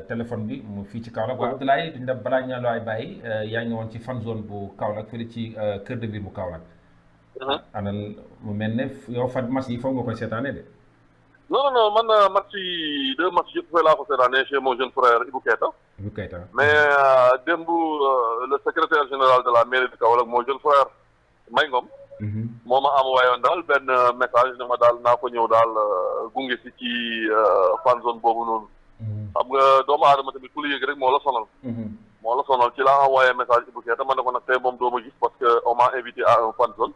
téléphone bi mu fii ci Kaolack waaw Abdoulaye duñ def balaa ñaa looy bàyyi yaa ngi woon ci fan zone bu Kaolack fële ci cœur de ville bu Kaolack. anal mu mel ne yow fan match yi foog nga koy seetaane de. non man match yi 2 matchs yëpp fay laa ko seetaane chez mon jeune frère Ibou Keita. mais démb le secrétaire général de la mairie de Kaolack mon jeune frère May Ngom. moo ma envoyé woon daal benn message ne ma daal naa ko ñëw daal gunge si ci fan zone boobu noonu. xam nga doomu aadama tamit ku la yëg rek moo la sonal. ci laa envoyé message Ibou Keita ma ne ko nag tey moom doo ma gis parce que on m'a invité à un fan zone.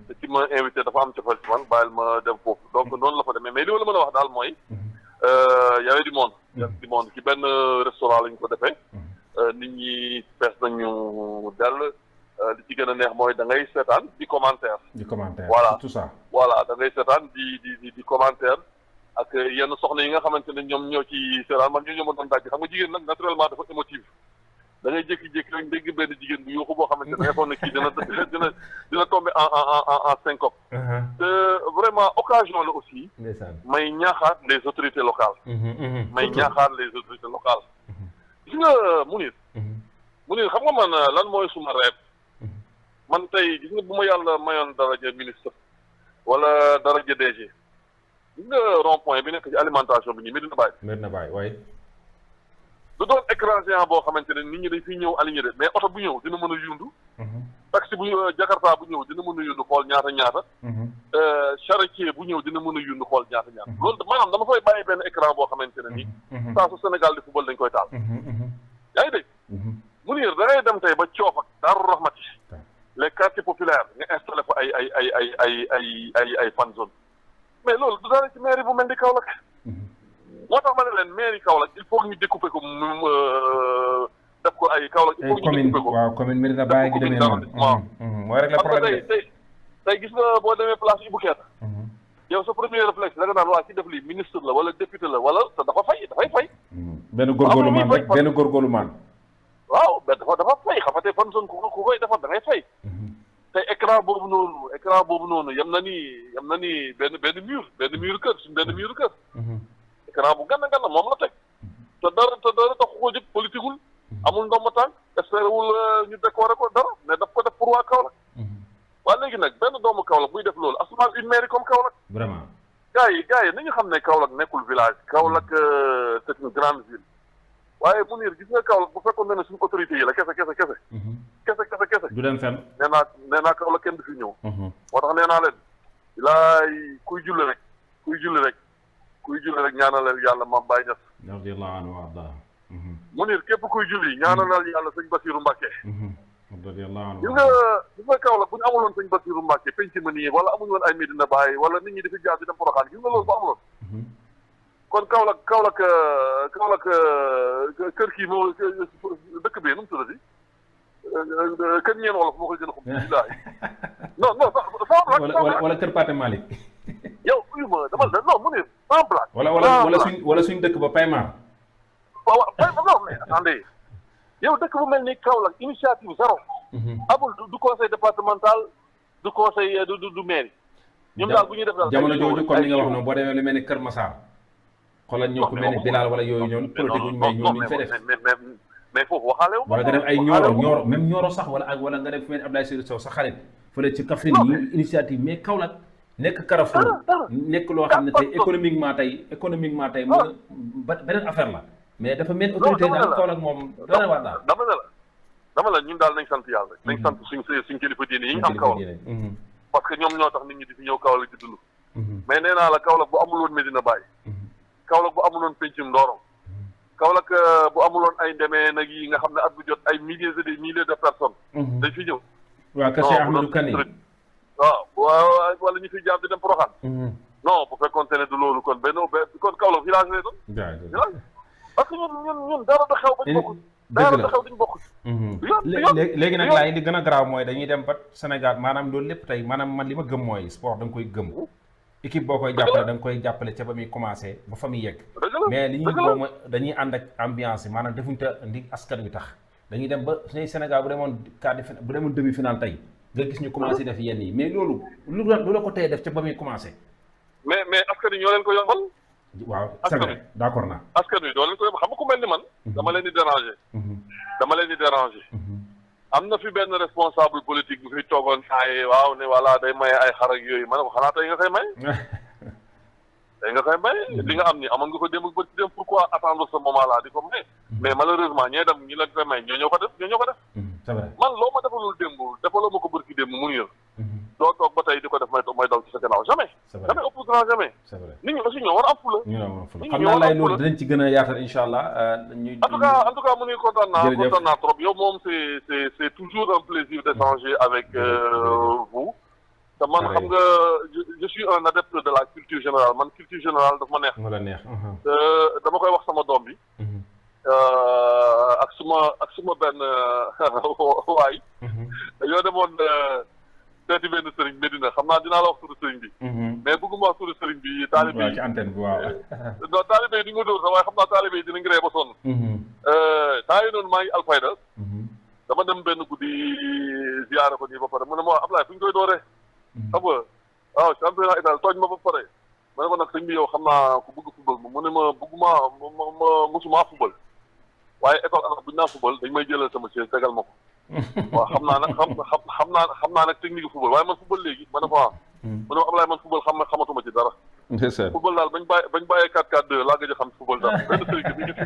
te ci ma invité dafa am cofeel ci man bàyyil ma dem foofu donc noonu la fa demee mais li ma la mën a wax daal mooy. y avait du monde. ci benn restaurant lañ ko defee. nit ñi fees nañu dell. li ci gën a neex mooy da ngay seetaan di commentaire. voilà tout ça. voilà da ngay seetaan di commentaire ak yenn soxna yi nga xamante ne ñoom ñoo ci seetaan man ñoo ma doon daj xam nga jigéen nag naturellement dafa émotive da ngay jékki-jékki rek dégg benn jigéen bu yuuxu boo xamante ne defoon na kii dina tomber en syncope. te vraiment occasion la aussi. may ñaaxaat les autorités locales. gis nga Mounir xam nga man lan mooy suma rêve. man tey gis nga bu ma yàlla mayoon daraja ministre wala daraja DG gis nga rond point bi nekk ci alimentation bi nii Medina Baye waaye du doon écran géant boo xamante ne nit ñi dañ fiy ñëw aligné de mais oto bu ñëw dina mën a yundu taxi bu Jakarta bu ñëw dina mën a yundu xool ñaata charretier bu ñëw dina mën a yundu xool ñaata loolu maanaam dama fay bàyyi benn écran boo xamante ne nii saa su Sénégal di football dañ koy taal yaa ngi dégg Mounir da ngay dem tey ba Coof ak Daaru Rahmati les quartiers populaires nga installé fa ay fan zone mais loolu du dara ci mairie bu mel ni Kaolack moo tax ma ne leen mairie Kaolack il faut ñu découper ko def ko ay Kaolack il faut ñu découper ko waaw commune Medina Baye gi demee noonu mooy rek la problème tey gis nga boo demee place Ibou Keita yow sa premier réflexe da nga naan waa ci def lii ministre la wala député la wala te dafay fay benn góorgóorlu maan waaw mais dafa fay xam nga tey fan zone ku koy defar da ngay fay tey écran boobu noonu yam na ni benn mur kër suñu benn mur kër écran bu ganna moom la teg te dara tax ko jóg politiqueul amul ndomba tànk espéré wul ñu décorer ko dara mais daf ko def pour waa Kaolack waa léegi nag benn doomu Kaolack buy def loolu assurément une mairie comme Kaolack vraiment gars yi nañu xam ne Kaolack nekkul village Kaolack c'est une grande ville waaye Mounir gis nga Kaolack bu fekkoon ne suñu autorité yi la kese du dem fenn nee naa Kaolack kenn du fi ñëw moo tax nee naa leen laay kuy julli rek ñaanalal yàlla Mame Baye Niass radiyallahu anhu wa arda Mounir képp kuy julli ñaanalal yàlla sëñ Bassirou Mbacké radiyallahu anhu gis nga Kaolack bu ñu amuloon sëñ Bassirou Mbacké penc ma nii wala amuñu woon ay Medina Baye wala nit ñi dafi jaar di dem Porokhane gis nga loolu bu amuloon kon Kaolack kër kii moo dëkk bi nu mu tuddati kër ñeen wolof moo koy gën a xam billaahi non wala kër Pathé Malick yow uyu ma dama non mu ne sans blague wala suñ dëkk ba Paymar non mais attendez yow dëkk bu mel ni Kaolack initiative zéro amul du conseil départemental du conseil du mairie. ñoom daal bu ñuy def daal jamono jooju comme li nga wax noonu boo demee lu mel ni Kër Massar xoolal ñoo ko mel ni Bilal wala yooyu ñoom politique wuñu may ñoom ñu fay def mais foofu waxaale wu wala nga def ay ñooro même ñooro sax wala ak wala nga def fu mel ni Abdoulaye Seydou Sow sa xarit fële ci Kaffrine yi initiative mais Kaolack nekk Carrefour nekk loo xam ne tey économiquement tey mën a beneen affaire la mais dafa mel autorité daal Kaolack moom doona waar daal dama la ñun daal nañ sant yàlla nañ sant suñ kilifa diine yi ñu am Kaolack parce que ñoom ñoo tax nit ñi di fi ñëw Kaolack di dund mais nee naa la Kaolack bu amuloon Medina Baye Kaolack bu amuloon Pencum Ndorong Kaolack bu amuloon ay ndemee nag yi nga xam ne at bu jot ay milliers et des milliers de personnes dañ fi ñëw waaw kër Cheikh Ahmadou Kane waaw wala ñu fiy jaar di dem Porokhane non bu fekkoon ne du loolu kon kon Kaolack village lay doon village parce que ñun dara da xew bañ bokk dara da xew dañ bokk léegi nag laay li gën a garaaw mooy dañuy dem ba Sénégal maanaam loolu lépp tey maanaam man li ma gëm mooy sport da nga koy gëm équipe boo koy jàppale da nga koy jàppale ca ba muy commencé ba fa muy yegg mais li ñuy boo mooy dañuy ànd ak ambiance yi maanaam defuñu te ndi askan wi tax dañuy dem ba suñuy Sénégal bu demoon demi final tey nga gis ñu commencé def yenn yi mais loolu lu la ko tey def ca ba muy commencé mais askan wi ñoo leen ko yombal waaw c'est vrai d'accord naa askan wi doo leen ko yombal xam nga ku mel ni man dama leen di déranger am na fi benn responsable politique bu fi toogoon ay waaw ne voilà day maye ay xar ak yooyu ma ne ko xanaa tey nga koy may li nga am ni amoon nga ko démb ba ci dem pourquoi attendre ce moment là di ko may mais malheureusement ñee dem ñi la koy may ñoo ko def c'est vrai man loo ma defalul démb defaloo ma ko bërki démb mun yër doo toog ba tey di ko def may daw ci sa gannaaw jamais opposant jamais nit ñi aussi ñoo war a am fula xam naa lay loolu dinañ ci gën a yaatal incha allah en tout cas mu ngi kontaan naa trop yow moom c'est toujours un plaisir d'échanger avec vous te man xam nga je suis un adepte de la culture générale man culture générale daf ma neex dama koy wax sama doom bi ak suma benn waay yoo demoon seeti benn sëriñ Medina xam naa dinaa la wax turu sëriñ bi mais bëgguma wax turu sëriñ bi taalibe yi ci antenne bi waaw non taalibe yi di nga dóor sax waaye xam naa taalibe yi dinañ ree ba sonn temps yi noonu maa ngi Alfayda dama dem benn guddi ziyaare ko nii ba pare mu ne ma wax Ablaye fu ñu koy dooree xam nga waaw championnat Italie tooñ ma ba pare ma ne ko nag sëñ bi yow xam naa ku bëgg football mu ne ma bëgguma musuma football waaye école arab bu ñu naan football dañ may jëlal sama chaise tegal ma ko waaw xam naa nag technique football waaye man football léegi ma ne ko mu ne ma Ablaye man football xamatuma ci dara football daal bañ bàyyee 4-4-2 laa gëj a xam football daal benn sëriñ bi mi ngi fi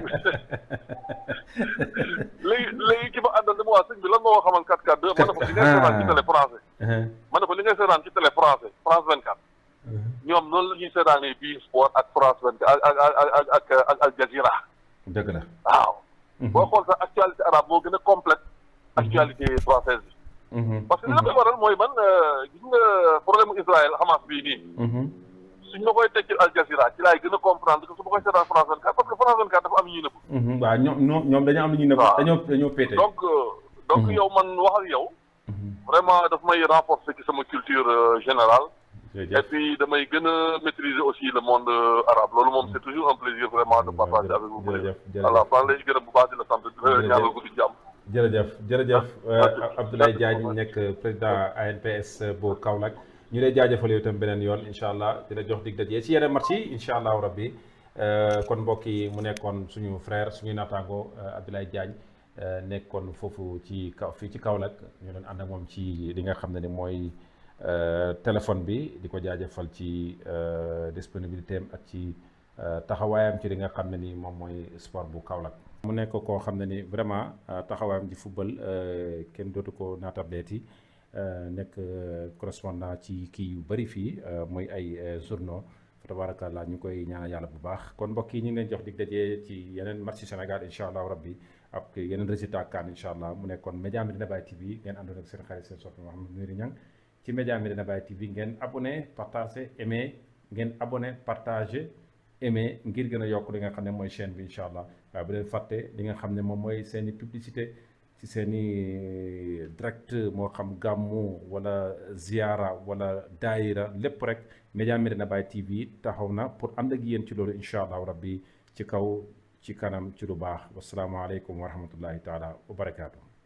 léegi ki ma àndal dama waa sëñ bi lan moo xamal 4-4-2 ma ne ko li ngay seetaan ci télé français ma ne ko li ngay seetaan ci télé français France 24 ñoom noonu la ñuy seetaanee bii sport ak France 24 ak Al Jazeera dëgg la waaw boo xool sax actualité arabe moo gën a complète actualité française bi parce que li la koy waral mooy man gis nga problème Israël Hamas bii nii suñ ma koy tekkil Al Jazeera ci laay gën a comprendre que su ma koy seetaan France 24 parce que France 24 dafa am ñuy nëbb waaw ñoom dañoo am lu ñuy nëbb dañoo pété donc yow man wax ak yow vraiment daf may renforcer ci sama culture générale et puis damay gën a maîtriser aussi le monde arabe loolu moom c'est toujours un plaisir vraiment de partager avec vous voilà maa ngi lay gërëm bu baax di la sant di la ñaanal guddi jàmm jërëjëf Abdoulaye Diagne nekk président ANPS bu Kaolack ñu lay jaajëfal yow itam beneen yoon incha allah di la jox dig daje ci yeneen match yi incha allahu rabbi kon mbokk yi mu nekkoon suñu frère suñu naataango Abdoulaye Diagne nekkoon foofu fii ci Kaolack ñu doon ànd ak moom ci li nga xam ne ni mooy téléphone bi di ko jaajëfal ci disponibilité am ak ci taxawaayam ci li nga xam ne ni moom mooy sport bu Kaolack. mu nekk koo xam ne ni vraiment taxawaayam ci football kenn dootu ko naatable nekk correspondant ci kii yu bëri fii mooy ay journaux fa tabarakallah ñu koy ñaanal yàlla bu baax kon mbokk yi ñu ngi leen jox dig daje ci yeneen match ci Sénégal incha allah rabbi ak yeneen résultat kan incha allah mu nekkoon Média Medina Baye TV ngeen àndoon ak seen xarit seen soppi Mouhamed Nouri Niang ci Média Medina Baye TV ngeen abonné partagé aimé ngeen abonné partagé aimé ngir gën a yokk li nga xam ne mooy chaîne bi incha allah waaye bu leen fàtte li nga xam ne moom mooy seeni publicité ci seeni direct moo xam gàmmu wala ziara wala daayira lépp rek Média Medina Baye TV taxaw na pour ànd ak yéen ci loolu incha allah rabbi ci kaw ci kanam ci lu baax wasalaamaaleykum wa rahmatullahi taala wa barakaatu.